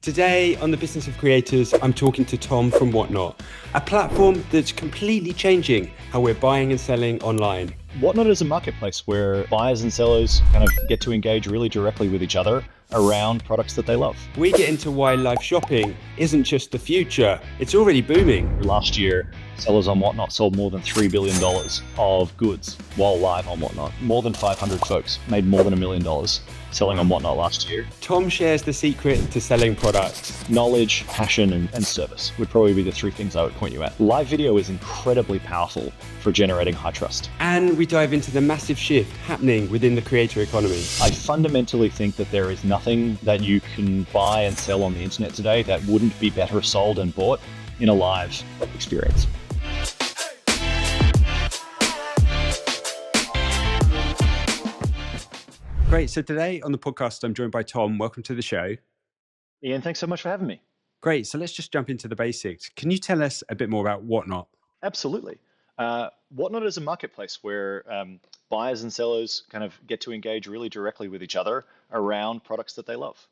Today on the Business of Creators, I'm talking to Tom from Whatnot, a platform that's completely changing how we're buying and selling online. Whatnot is a marketplace where buyers and sellers kind of get to engage really directly with each other around products that they love. We get into why live shopping isn't just the future, it's already booming. Last year, sellers on Whatnot sold more than $3 billion of goods while live on Whatnot. More than 500 folks made more than $1 million selling on Whatnot last year. Tom shares the secret to selling products. Knowledge, passion, and service would probably be the three things I would point you at. Live video is incredibly powerful for generating high trust. And we dive into the massive shift happening within the creator economy. I fundamentally think that there is nothing that you can buy and sell on the internet today that wouldn't be better sold and bought in a live experience. Great. So today on the podcast, I'm joined by Tom. Welcome to the show. Ian, thanks so much for having me. Great. So let's just jump into the basics. Can you tell us a bit more about Whatnot? Absolutely. Whatnot is a marketplace where buyers and sellers kind of get to engage really directly with each other around products that they love.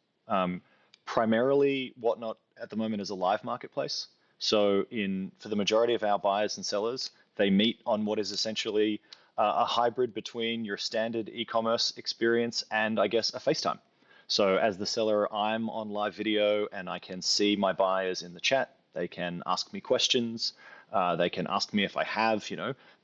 Primarily, Whatnot at the moment is a live marketplace. So for the majority of our buyers and sellers, they meet on what is essentially a hybrid between your standard e-commerce experience and, I guess, a FaceTime. So as the seller, I'm on live video and I can see my buyers in the chat. They can ask me questions. They can ask me if I have,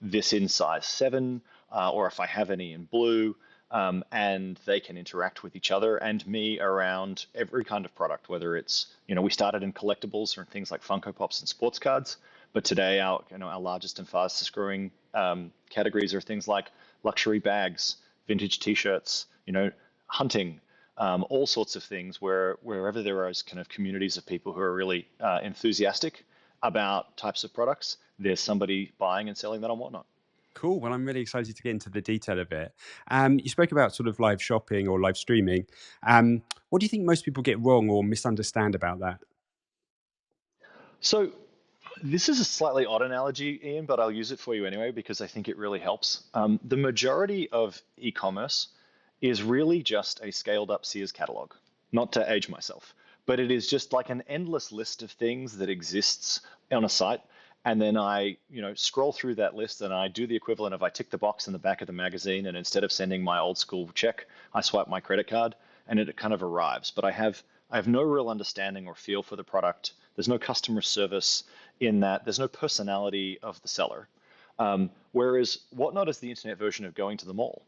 this in size 7, or if I have any in blue, and they can interact with each other and me around every kind of product, whether it's, we started in collectibles or things like Funko Pops and sports cards, but today our largest and fastest growing categories are things like luxury bags, vintage T-shirts, hunting, all sorts of things wherever there are kind of communities of people who are really enthusiastic about types of products, there's somebody buying and selling that on Whatnot. Cool. Well, I'm really excited to get into the detail of it. You spoke about sort of live shopping or live streaming. What do you think most people get wrong or misunderstand about that? So this is a slightly odd analogy, Ian, but I'll use it for you anyway because I think it really helps. The majority of e-commerce is really just a scaled up Sears catalog, not to age myself, but it is just like an endless list of things that exists on a site. And then I, scroll through that list and I do the equivalent of I tick the box in the back of the magazine, and instead of sending my old school check, I swipe my credit card and it kind of arrives. But I have no real understanding or feel for the product. There's no customer service in that. There's no personality of the seller. Whereas Whatnot is the internet version of going to the mall.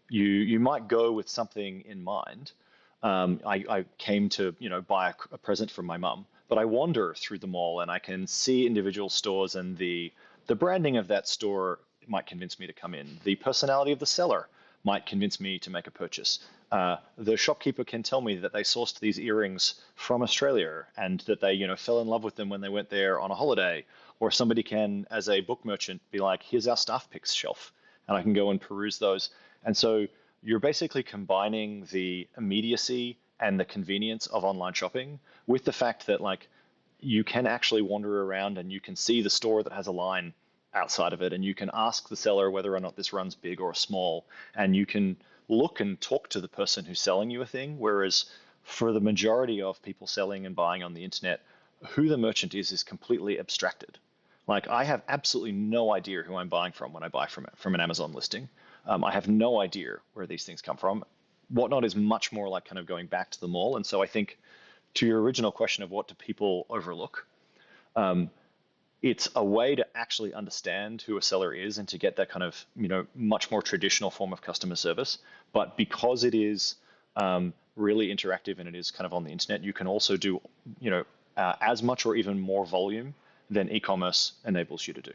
You might go with something in mind. I came to buy a present from my mum, but I wander through the mall and I can see individual stores, and the branding of that store might convince me to come in. The personality of the seller might convince me to make a purchase. The shopkeeper can tell me that they sourced these earrings from Australia and that they fell in love with them when they went there on a holiday. Or somebody can, as a book merchant, be like, here's our staff picks shelf, and I can go and peruse those. And so you're basically combining the immediacy and the convenience of online shopping with the fact that you can actually wander around and you can see the store that has a line outside of it, and you can ask the seller whether or not this runs big or small, and you can look and talk to the person who's selling you a thing. Whereas for the majority of people selling and buying on the internet, who the merchant is completely abstracted. I have absolutely no idea who I'm buying from when I buy from an Amazon listing. I have no idea where these things come from. Whatnot is much more like kind of going back to the mall. And so I think to your original question of what do people overlook, it's a way to actually understand who a seller is and to get that kind of, much more traditional form of customer service. But because it is really interactive and it is kind of on the internet, you can also do, as much or even more volume than e-commerce enables you to do.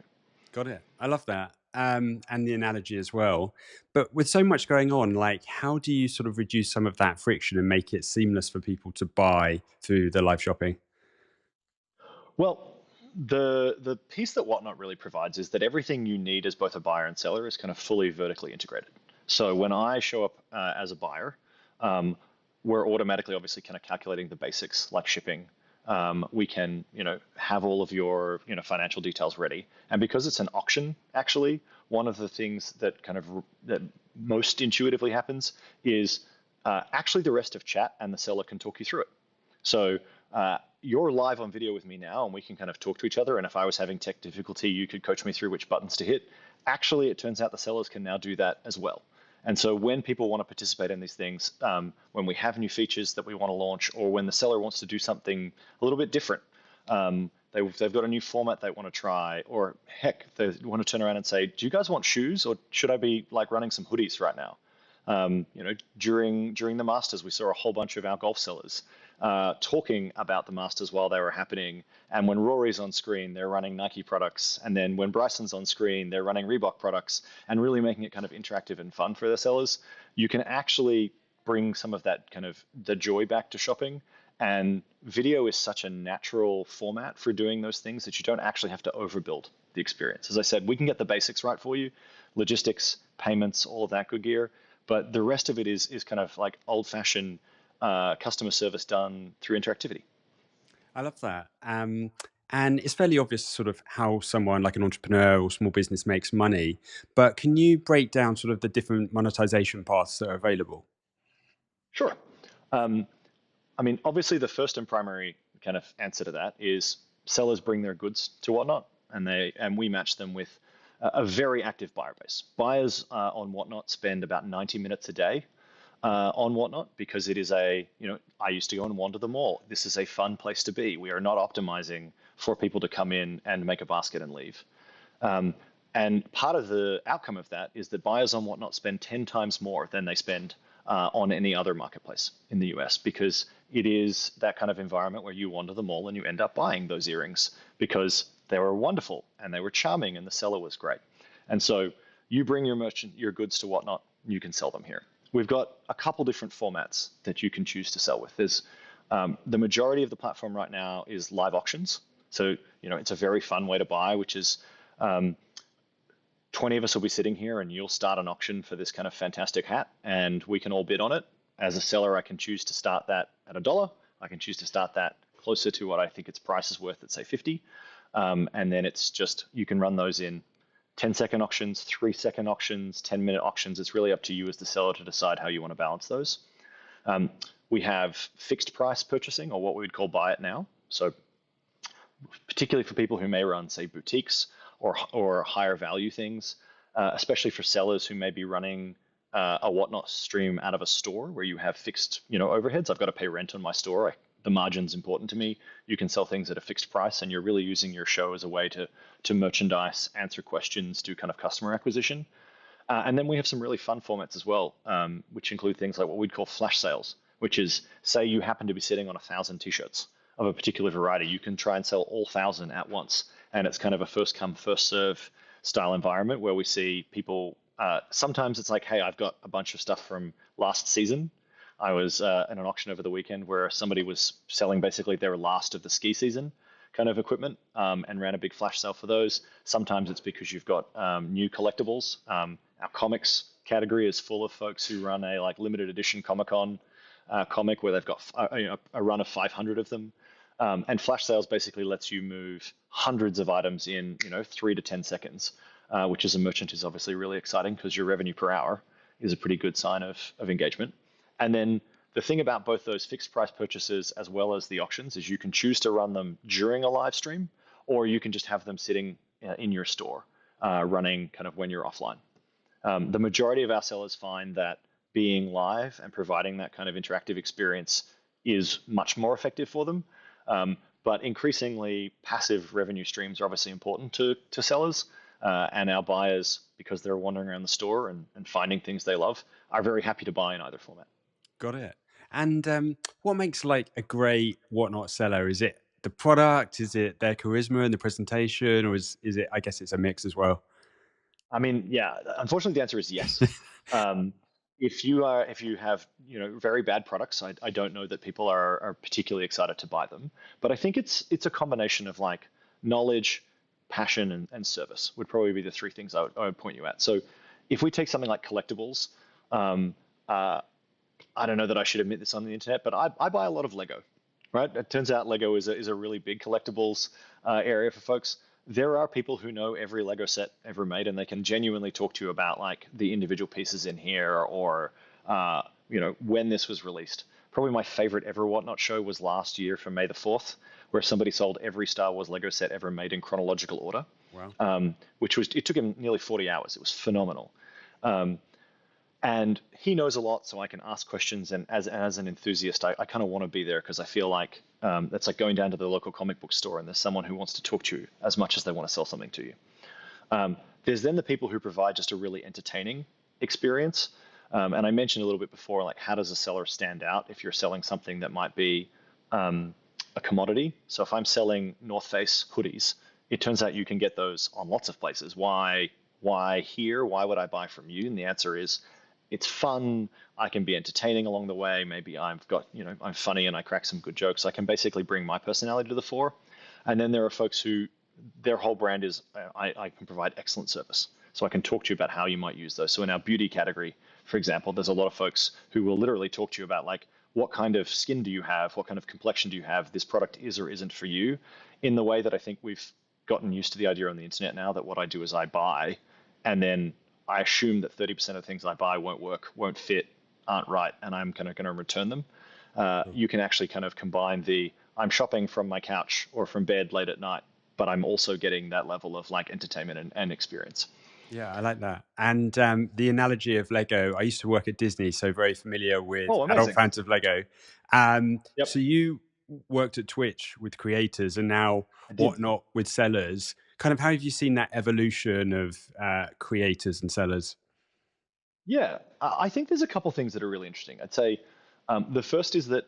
Got it. I love that. And the analogy as well. But with so much going on, how do you sort of reduce some of that friction and make it seamless for people to buy through the live shopping? Well, the piece that Whatnot really provides is that everything you need as both a buyer and seller is kind of fully vertically integrated. So when I show up as a buyer, we're automatically obviously kind of calculating the basics like shipping. We can, have all of your, financial details ready. And because it's an auction, actually, one of the things that that most intuitively happens is actually the rest of chat and the seller can talk you through it. So You're live on video with me now, and we can kind of talk to each other. And if I was having tech difficulty, you could coach me through which buttons to hit. Actually, it turns out the sellers can now do that as well. And so when people want to participate in these things, when we have new features that we want to launch, or when the seller wants to do something a little bit different, they've got a new format they want to try, or heck, they want to turn around and say, do you guys want shoes, or should I be like running some hoodies right now? During the Masters, we saw a whole bunch of our golf sellers talking about the Masters while they were happening. And when Rory's on screen, they're running Nike products. And then when Bryson's on screen, they're running Reebok products, and really making it kind of interactive and fun for their sellers. You can actually bring some of that kind of the joy back to shopping. And video is such a natural format for doing those things that you don't actually have to overbuild the experience. As I said, we can get the basics right for you, logistics, payments, all of that good gear. But the rest of it is kind of like old-fashioned customer service done through interactivity. I love that. And it's fairly obvious sort of how someone like an entrepreneur or small business makes money. But can you break down sort of the different monetization paths that are available? Sure. Um, I mean, obviously, the first and primary kind of answer to that is sellers bring their goods to Whatnot, and we match them with a very active buyer base. Buyers on Whatnot spend about 90 minutes a day on Whatnot, because it is I used to go and wander the mall. This is a fun place to be. We are not optimizing for people to come in and make a basket and leave. Um, and part of the outcome of that is that buyers on Whatnot spend 10 times more than they spend on any other marketplace in the US, because it is that kind of environment where you wander the mall and you end up buying those earrings because they were wonderful and they were charming and the seller was great. And so you bring your goods to Whatnot, you can sell them here. We've got a couple different formats that you can choose to sell with. There's the majority of the platform right now is live auctions. So, it's a very fun way to buy, which is 20 of us will be sitting here and you'll start an auction for this kind of fantastic hat and we can all bid on it. As a seller, I can choose to start that at $1. I can choose to start that closer to what I think its price is worth at, say, 50. And then it's just, you can run those in 10-second auctions, 3-second auctions, 10-minute auctions. It's really up to you as the seller to decide how you want to balance those. We have fixed price purchasing, or what we would call buy it now. So particularly for people who may run, say, boutiques or higher value things, especially for sellers who may be running a Whatnot stream out of a store where you have fixed, overheads. I've got to pay rent on my store. The margin's important to me. You can sell things at a fixed price, and you're really using your show as a way to merchandise, answer questions, do kind of customer acquisition. And then we have some really fun formats as well, which include things like what we'd call flash sales, which is, say you happen to be sitting on 1,000 t-shirts of a particular variety. You can try and sell all 1,000 at once. And it's kind of a first come, first serve style environment where we see people, sometimes it's like, hey, I've got a bunch of stuff from last season. I was in an auction over the weekend where somebody was selling basically their last of the ski season kind of equipment, and ran a big flash sale for those. Sometimes it's because you've got new collectibles. Our comics category is full of folks who run a limited edition Comic-Con comic where they've got a run of 500 of them. And flash sales basically lets you move hundreds of items in 3 to 10 seconds, which as a merchant is obviously really exciting because your revenue per hour is a pretty good sign of engagement. And then the thing about both those fixed price purchases as well as the auctions is you can choose to run them during a live stream, or you can just have them sitting in your store running kind of when you're offline. The majority of our sellers find that being live and providing that kind of interactive experience is much more effective for them. But increasingly, passive revenue streams are obviously important to sellers, and our buyers, because they're wandering around the store and finding things they love, are very happy to buy in either format. Got it. And what makes like a great Whatnot seller? Is it the product? Is it their charisma and the presentation, or is it? I guess it's a mix as well. I mean, yeah, unfortunately, the answer is yes. Um, if you have very bad products, I don't know that people are particularly excited to buy them. But I think it's a combination of like knowledge, passion, and service would probably be the three things I would point you at. So if we take something like collectibles, um, I don't know that I should admit this on the internet, but I buy a lot of Lego, right? It turns out Lego is a really big collectibles area for folks. There are people who know every Lego set ever made, and they can genuinely talk to you about like the individual pieces in here, or when this was released. Probably my favorite ever Whatnot show was last year for May the 4th, where somebody sold every Star Wars Lego set ever made in chronological order, Wow. which was, it took him nearly 40 hours. It was phenomenal. Um, and he knows a lot, so I can ask questions. And as an enthusiast, I kind of want to be there because I feel like that's like going down to the local comic book store and there's someone who wants to talk to you as much as they want to sell something to you. There's then the people who provide just a really entertaining experience. And I mentioned a little bit before, like how does a seller stand out if you're selling something that might be a commodity? So if I'm selling North Face hoodies, it turns out you can get those on lots of places. Why here? Why would I buy from you? And the answer is it's fun. I can be entertaining along the way. Maybe I've got, I'm funny and I crack some good jokes. I can basically bring my personality to the fore. And then there are folks who their whole brand is I can provide excellent service. So I can talk to you about how you might use those. So in our beauty category, for example, there's a lot of folks who will literally talk to you about like, what kind of skin do you have? What kind of complexion do you have? This product is or isn't for you, in the way that I think we've gotten used to the idea on the internet now that what I do is I buy, and then I assume that 30% of things I buy won't work, won't fit, aren't right, and I'm kind of going to return them. You can actually kind of combine the I'm shopping from my couch or from bed late at night, but I'm also getting that level of like entertainment and experience. Yeah, I like that. And the analogy of Lego, I used to work at Disney, so very familiar with Oh, adult amazing. fans of Lego. So Yep, you worked at Twitch with creators and now I did. Whatnot with sellers. Kind of how have you seen that evolution of creators and sellers? Yeah, I think there's a couple things that are really interesting. I'd say the first is that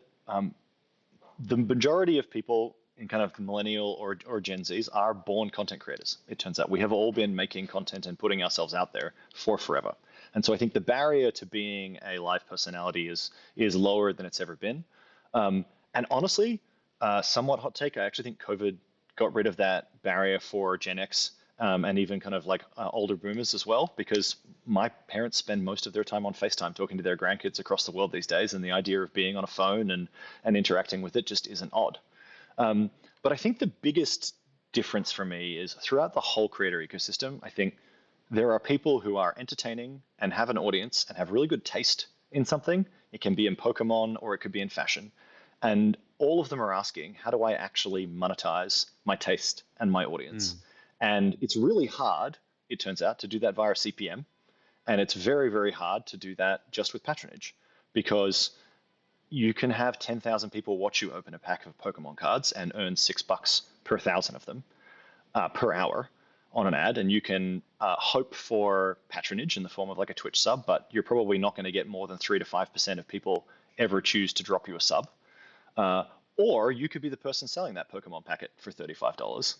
the majority of people in kind of millennial or Gen Zs are born content creators. It turns out we have all been making content and putting ourselves out there for forever. And so I think the barrier to being a live personality is lower than it's ever been. And honestly, somewhat hot take, I actually think COVID got rid of that barrier for Gen X and even kind of like older boomers as well, because my parents spend most of their time on FaceTime talking to their grandkids across the world these days, and the idea of being on a phone and interacting with it just isn't odd. But I think the biggest difference for me is throughout the whole creator ecosystem, I think there are people who are entertaining and have an audience and have really good taste in something. It can be in Pokemon or it could be in fashion. And all of them are asking, how do I actually monetize my taste and my audience? Mm. And it's really hard, it turns out, to do that via CPM. And it's very, very hard to do that just with patronage because you can have 10,000 people watch you open a pack of Pokemon cards and earn $6 per thousand of them per hour on an ad. And you can hope for patronage in the form of like a Twitch sub, but you're probably not going to get more than 3 to 5% of people ever choose to drop you a sub. Uh, or you could be the person selling that Pokemon packet for $35.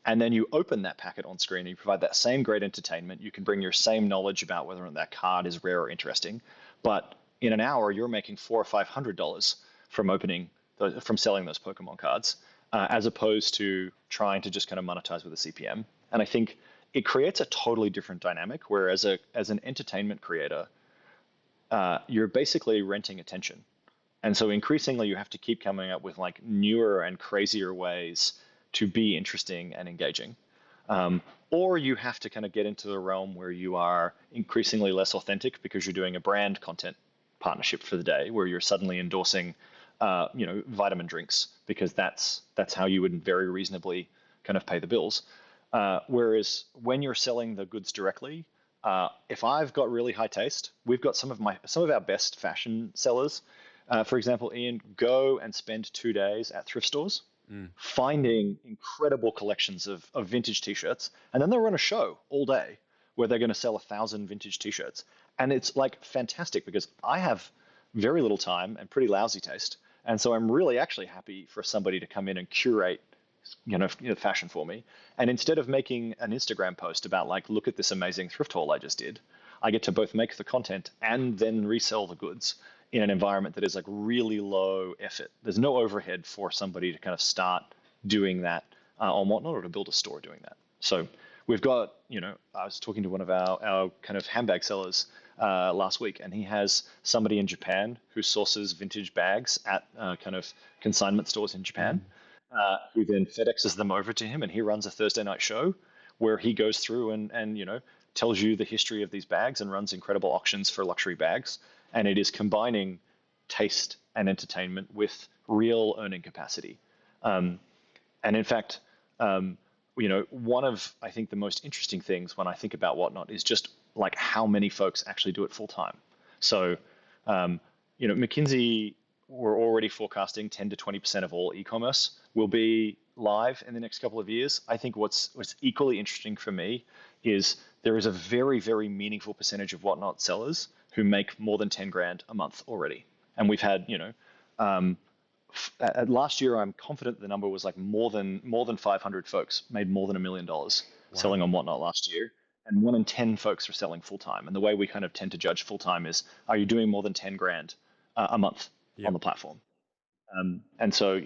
And then you open that packet on screen and you provide that same great entertainment. You can bring your same knowledge about whether or not that card is rare or interesting. But in an hour, you're making $400 or $500 from from selling those Pokemon cards, as opposed to trying to just kind of monetize with a CPM. And I think it creates a totally different dynamic. Where as an entertainment creator, you're basically renting attention. And so increasingly, you have to keep coming up with like newer and crazier ways to be interesting and engaging. Or you have to kind of get into the realm where you are increasingly less authentic because you're doing a brand content partnership for the day, where you're suddenly endorsing, vitamin drinks because that's how you would very reasonably kind of pay the bills. Whereas when you're selling the goods directly, if I've got really high taste, we've got some of our best fashion sellers. For example, Ian, go and spend 2 days at thrift stores Mm. finding incredible collections of vintage t-shirts, and then they'll run a show all day where they're going to sell 1,000 vintage t-shirts. And it's like fantastic because I have very little time and pretty lousy taste. And so I'm really actually happy for somebody to come in and curate fashion for me. And instead of making an Instagram post about like, look at this amazing thrift haul I just did, I get to both make the content and then resell the goods in an environment that is like really low effort. There's no overhead for somebody to kind of start doing that on Whatnot or to build a store doing that. So we've got, I was talking to one of our kind of handbag sellers last week, and he has somebody in Japan who sources vintage bags at kind of consignment stores in Japan, Mm. who then FedExes them over to him, and he runs a Thursday night show where he goes through and tells you the history of these bags and runs incredible auctions for luxury bags. And it is combining taste and entertainment with real earning capacity. Um, and in fact, um, one of I think the most interesting things when I think about Whatnot is just like how many folks actually do it full time. So, um, McKinsey were already forecasting 10 to 20% of all e-commerce will be live in the next couple of years. I think what's equally interesting for me is there is a very, very meaningful percentage of Whatnot sellers who make more than 10 grand a month already. And we've had, um, last year, I'm confident the number was like more than 500 folks made more than $1 million Wow. selling on Whatnot last year, and 1 in 10 folks are selling full time. And the way we kind of tend to judge full time is, are you doing more than 10 grand a month on Yep. the platform? And so,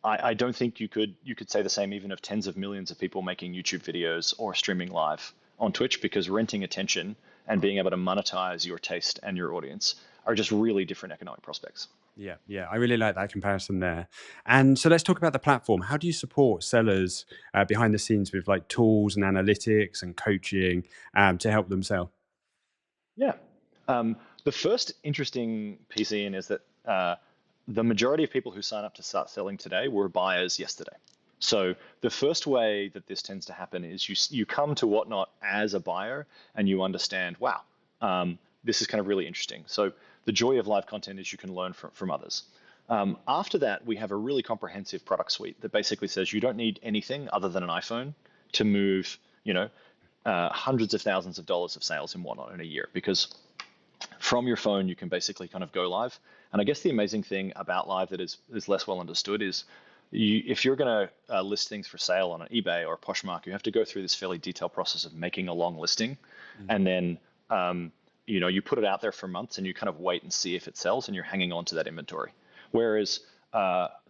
I don't think you could say the same even of tens of millions of people making YouTube videos or streaming live on Twitch, because renting attention and being able to monetize your taste and your audience are just really different economic prospects. Yeah, yeah, I really like that comparison there. And so let's talk about the platform. How do you support sellers behind the scenes with like tools and analytics and coaching to help them sell? Yeah. The first interesting piece, Ian, is that the majority of people who sign up to start selling today were buyers yesterday. So the first way that this tends to happen is you come to Whatnot as a buyer and you understand, wow, this is kind of really interesting. So the joy of live content is you can learn from others. After that, we have a really comprehensive product suite that basically says you don't need anything other than an iPhone to move, hundreds of thousands of dollars of sales in Whatnot in a year, because from your phone you can basically kind of go live. And I guess the amazing thing about live that is less well understood is if you're going to list things for sale on an eBay or a Poshmark, you have to go through this fairly detailed process of making a long listing, Mm. and then you put it out there for months and you kind of wait and see if it sells, and you're hanging on to that inventory. Whereas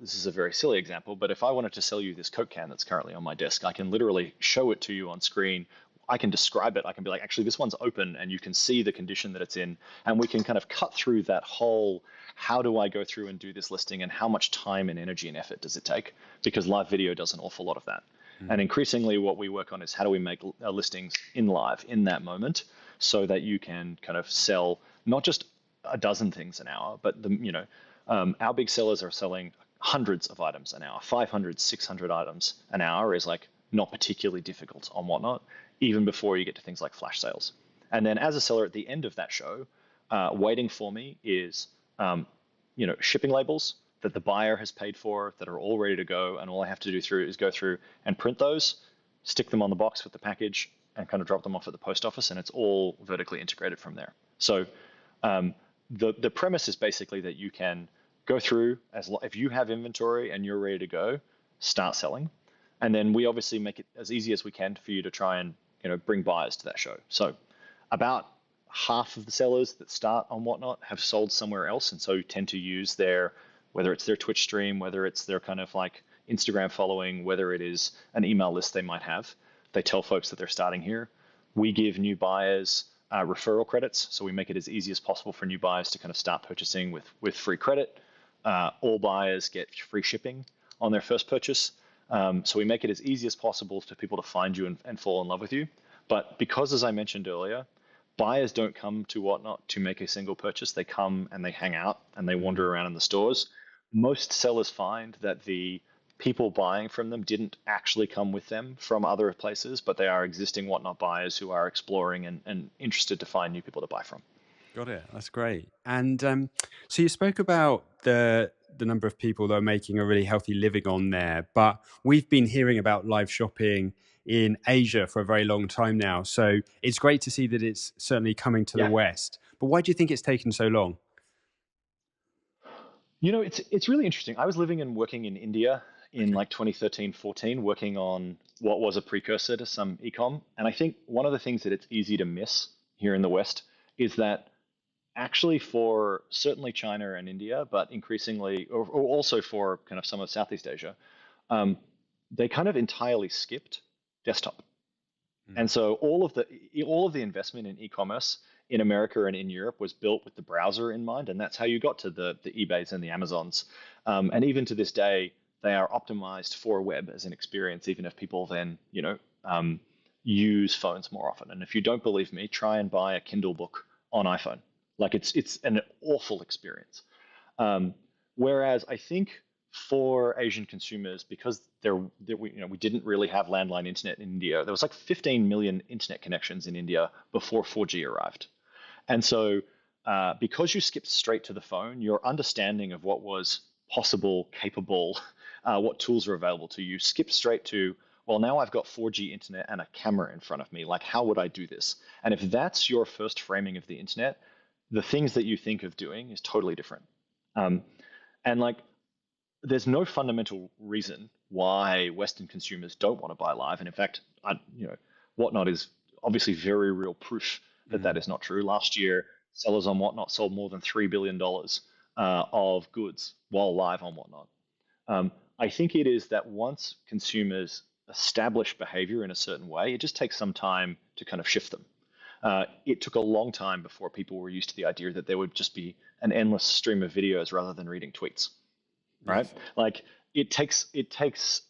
this is a very silly example, but if I wanted to sell you this Coke can that's currently on my desk, I can literally show it to you on screen. I can describe it. I can be like, actually, this one's open, and you can see the condition that it's in. And we can kind of cut through that whole, how do I go through and do this listing, and how much time and energy and effort does it take? Because live video does an awful lot of that. And Mm. increasingly, what we work on is how do we make listings in live in that moment, so that you can kind of sell not just a dozen things an hour, but our big sellers are selling hundreds of items an hour. 500, 600 items an hour is like not particularly difficult on Whatnot, even before you get to things like flash sales. And then as a seller at the end of that show, waiting for me is shipping labels that the buyer has paid for that are all ready to go, and all I have to do is go through and print those, stick them on the box with the package, and kind of drop them off at the post office, and it's all vertically integrated from there. So um, the premise is basically that you can go through if you have inventory and you're ready to go, start selling, and then we obviously make it as easy as we can for you to try and bring buyers to that show. So about half of the sellers that start on Whatnot have sold somewhere else, and so tend to use whether it's their Twitch stream, whether it's their kind of like Instagram following, whether it is an email list they might have. They tell folks that they're starting here. We give new buyers referral credits, so we make it as easy as possible for new buyers to kind of start purchasing with free credit. All buyers get free shipping on their first purchase. So we make it as easy as possible for people to find you and fall in love with you. But because, as I mentioned earlier, buyers don't come to Whatnot to make a single purchase. They come and they hang out and they wander Mm. around in the stores. Most sellers find that the people buying from them didn't actually come with them from other places, but they are existing Whatnot buyers who are exploring and interested to find new people to buy from. Got it. That's great. And so you spoke about the number of people that are making a really healthy living on there, but we've been hearing about live shopping in Asia for a very long time now. So it's great to see that it's certainly coming to the Yeah. West. But why do you think it's taken so long? It's really interesting. I was living and working in India in Okay. like 2013, 14, working on what was a precursor to some ecom. And I think one of the things that it's easy to miss here in the West is that actually for certainly China and India, but increasingly, or also for kind of some of Southeast Asia, um, they kind of entirely skipped desktop. And Mm. so all of the investment in e-commerce in America and in Europe was built with the browser in mind, and that's how you got to the eBays and the Amazons. And even to this day, they are optimized for web as an experience, even if people then use phones more often. And if you don't believe me, try and buy a Kindle book on iPhone. Like it's an awful experience. Um, Whereas I think for Asian consumers, because we didn't really have landline internet in India, there was like 15 million internet connections in India before 4G arrived. And so, because you skipped straight to the phone, your understanding of what was possible, capable, what tools are available to you, skipped straight to, well, now I've got 4G internet and a camera in front of me. Like, how would I do this? And if that's your first framing of the internet, the things that you think of doing is totally different. Um, and like, there's no fundamental reason why Western consumers don't want to buy live. And in fact, Whatnot is obviously very real proof that that Mm, is not true. Last year, sellers on Whatnot sold more than $3 billion of goods while live on Whatnot. I think it is that once consumers establish behavior in a certain way, it just takes some time to kind of shift them. It took a long time before people were used to the idea that there would just be an endless stream of videos rather than reading tweets, right? yes, Like it takes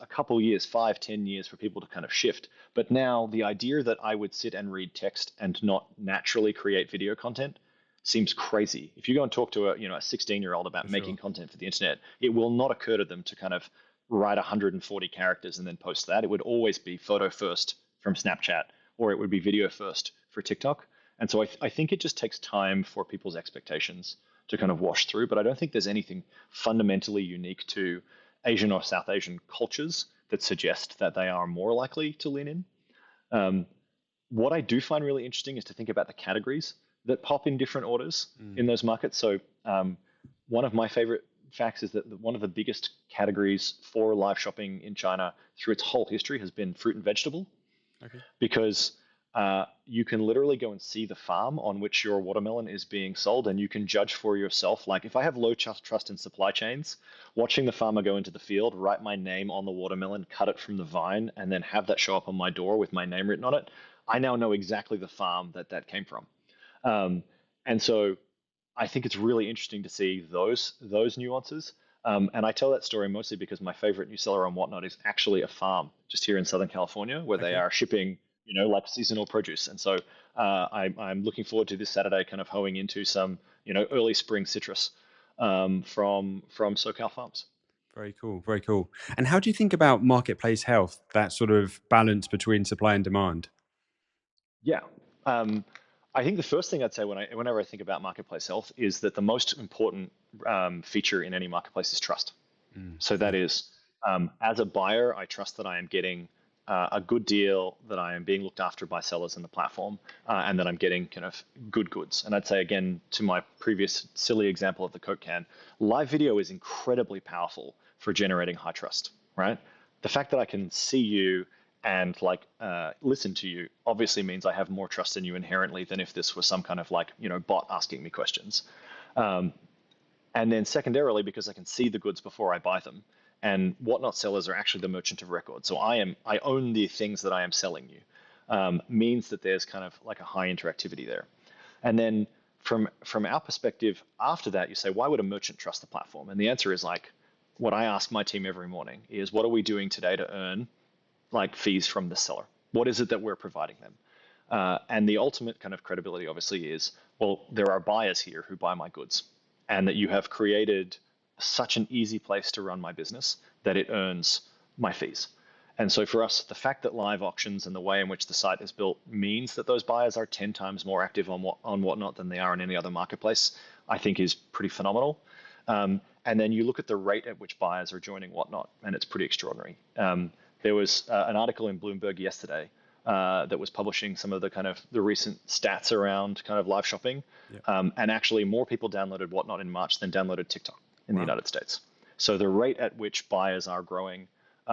a couple years, 5, 10 years for people to kind of shift. But now the idea that I would sit and read text and not naturally create video content seems crazy. If you go and talk to a 16-year-old about for making sure. content for the internet, it will not occur to them to kind of write 140 characters and then post that. It would always be photo first from Snapchat, or it would be video first for TikTok. And so I think it just takes time for people's expectations to kind of wash through. But I don't think there's anything fundamentally unique to Asian or South Asian cultures that suggest that they are more likely to lean in. Um, what I do find really interesting is to think about the categories that pop in different orders in Mm, those markets. So, one of my favorite facts is that one of the biggest categories for live shopping in China through its whole history has been fruit and vegetable, okay. because you can literally go and see the farm on which your watermelon is being sold, and you can judge for yourself. Like, if I have low trust in supply chains, watching the farmer go into the field, write my name on the watermelon, cut it from the vine, and then have that show up on my door with my name written on it, I now know exactly the farm that that came from. Um, and so I think it's really interesting to see those nuances. And I tell that story mostly because my favorite new seller on Whatnot is actually a farm just here in Southern California where they Okay. are shipping, like seasonal produce. And so I'm looking forward to this Saturday kind of hoeing into some, early spring citrus from SoCal farms. Very cool. Very cool. And how do you think about marketplace health, that sort of balance between supply and demand? Yeah. Um, I think the first thing I'd say whenever I think about marketplace health is that the most important feature in any marketplace is trust. Mm, So that yeah. is, as a buyer, I trust that I am getting a good deal, that I am being looked after by sellers in the platform, and that I'm getting kind of good goods. And I'd say again, to my previous silly example of the Coke can, live video is incredibly powerful for generating high trust, right? The fact that I can see you and listen to you obviously means I have more trust in you inherently than if this was some kind of bot asking me questions. Um, and then secondarily, because I can see the goods before I buy them, and Whatnot sellers are actually the merchant of record. So I own the things that I am selling you. Means that there's kind of like a high interactivity there. And then from our perspective, after that, you say, why would a merchant trust the platform? And the answer is like what I ask my team every morning is, what are we doing today to earn like fees from the seller? What is it that we're providing them? And the ultimate kind of credibility, obviously, is, well, there are buyers here who buy my goods, and that you have created such an easy place to run my business that it earns my fees. And so for us, the fact that live auctions and the way in which the site is built means that those buyers are 10 times more active on Whatnot than they are in any other marketplace, I think is pretty phenomenal. And then you look at the rate at which buyers are joining Whatnot, and it's pretty extraordinary. There was an article in Bloomberg yesterday that was publishing some of the kind of the recent stats around kind of live shopping, Yeah. and actually more people downloaded Whatnot in March than downloaded TikTok in the Wow. United States. So the rate at which buyers are growing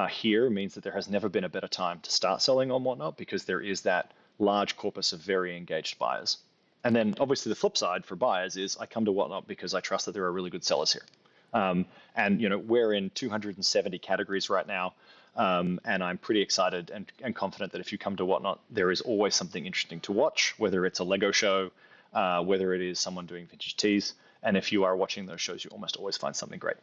here means that there has never been a better time to start selling on Whatnot, because there is that large corpus of very engaged buyers. And then obviously the flip side for buyers is, I come to Whatnot because I trust that there are really good sellers here. And we're in 270 categories right now, and I'm pretty excited and confident that if you come to Whatnot, there is always something interesting to watch, whether it's a Lego show, whether it is someone doing vintage teas. And if you are watching those shows, you almost always find something great.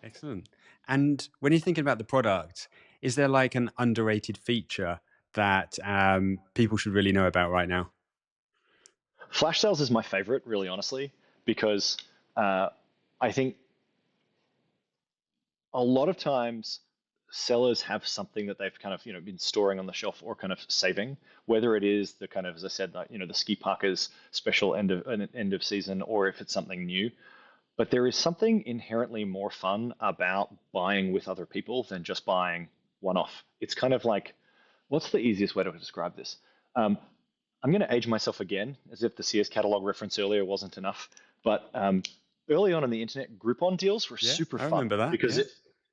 Excellent. And when you're thinking about the product, is there like an underrated feature that people should really know about right now? Flash sales is my favorite, really honestly, because uh, I think a lot of times sellers have something that they've kind of been storing on the shelf or kind of saving, whether it is the kind of, as I said, like, the ski parkers special end of season, or if it's something new. But there is something inherently more fun about buying with other people than just buying one off. It's kind of like, what's the easiest way to describe this? Um, I'm going to age myself again, as if the Sears catalog reference earlier wasn't enough. But early on in the internet, Groupon deals were Yeah, super I fun remember that. because Yeah.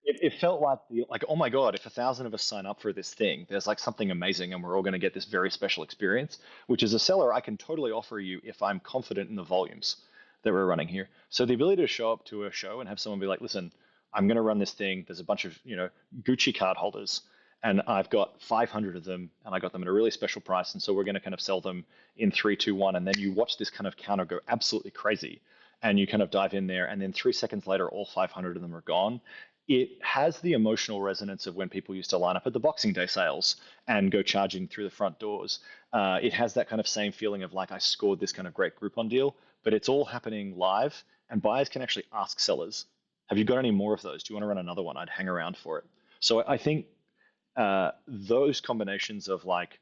it felt like oh my god, if 1,000 of us sign up for this thing, there's like something amazing, and we're all going to get this very special experience. Which, as a seller, I can totally offer you if I'm confident in the volumes that we're running here. So the ability to show up to a show and have someone be like, listen, I'm going to run this thing. There's a bunch of Gucci card holders, and I've got 500 of them, and I got them at a really special price, and so we're going to kind of sell them in 3, 2, 1, and then you watch this kind of counter go absolutely crazy, and you kind of dive in there, and then 3 seconds later, all 500 of them are gone. It has the emotional resonance of when people used to line up at the Boxing Day sales and go charging through the front doors. It has that kind of same feeling of like I scored this kind of great Groupon deal, but it's all happening live, and buyers can actually ask sellers, "Have you got any more of those? Do you want to run another one? I'd hang around for it." So I think those combinations of like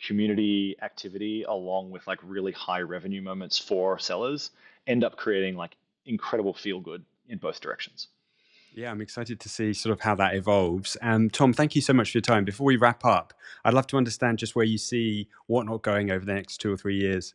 community activity along with like really high revenue moments for sellers end up creating like incredible feel good in both directions. Yeah, I'm excited to see sort of how that evolves. And Tom, thank you so much for your time. Before we wrap up, I'd love to understand just where you see Whatnot going over the next 2 or 3 years.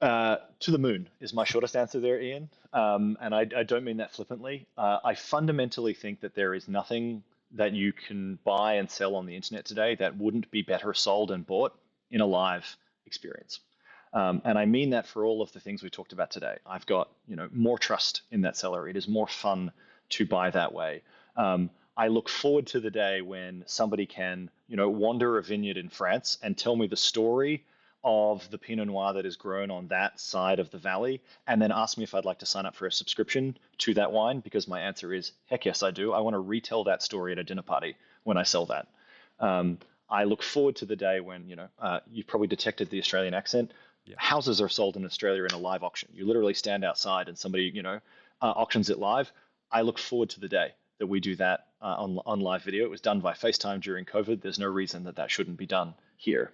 To the moon is my shortest answer there, Ian. And I don't mean that flippantly. I fundamentally think that there is nothing that you can buy and sell on the internet today that wouldn't be better sold and bought in a live experience. And I mean that for all of the things we talked about today. I've got more trust in that seller. It is more fun to buy that way. I look forward to the day when somebody can wander a vineyard in France and tell me the story of the Pinot Noir that is grown on that side of the valley, and then ask me if I'd like to sign up for a subscription to that wine, because my answer is heck yes, I do. I want to retell that story at a dinner party when I sell that. Um, I look forward to the day when you've probably detected the Australian accent. Yeah. Houses are sold in Australia in a live auction. You literally stand outside and somebody auctions it live. I look forward to the day that we do that on live video. It was done by FaceTime during COVID. There's no reason that that shouldn't be done here.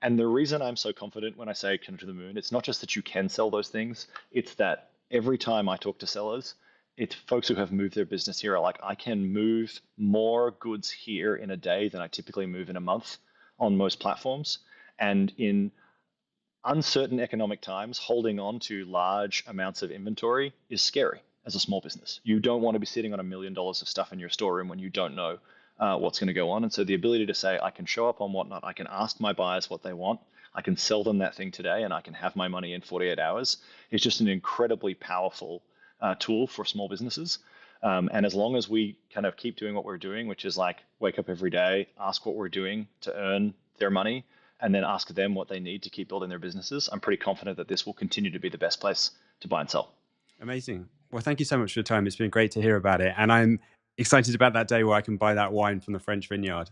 And the reason I'm so confident when I say come to the moon, it's not just that you can sell those things, it's that every time I talk to sellers, it's folks who have moved their business here are like, I can move more goods here in a day than I typically move in a month on most platforms. And in uncertain economic times, holding on to large amounts of inventory is scary as a small business. You don't want to be sitting on $1 million of stuff in your storeroom when you don't know what's going to go on. And so the ability to say, I can show up on Whatnot, I can ask my buyers what they want, I can sell them that thing today, and I can have my money in 48 hours is just an incredibly powerful tool for small businesses. And as long as we kind of keep doing what we're doing, which is like wake up every day, ask what we're doing to earn their money, and then ask them what they need to keep building their businesses, I'm pretty confident that this will continue to be the best place to buy and sell. Amazing. Well, thank you so much for your time. It's been great to hear about it. And I'm excited about that day where I can buy that wine from the French vineyard.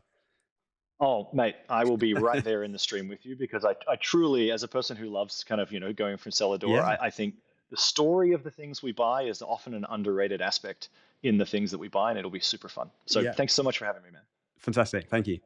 Oh, mate, I will be right there in the stream with you because I truly, as a person who loves kind of, going from cellar door, Yeah. I think the story of the things we buy is often an underrated aspect in the things that we buy, and it'll be super fun. So Yeah. thanks so much for having me, man. Fantastic. Thank you.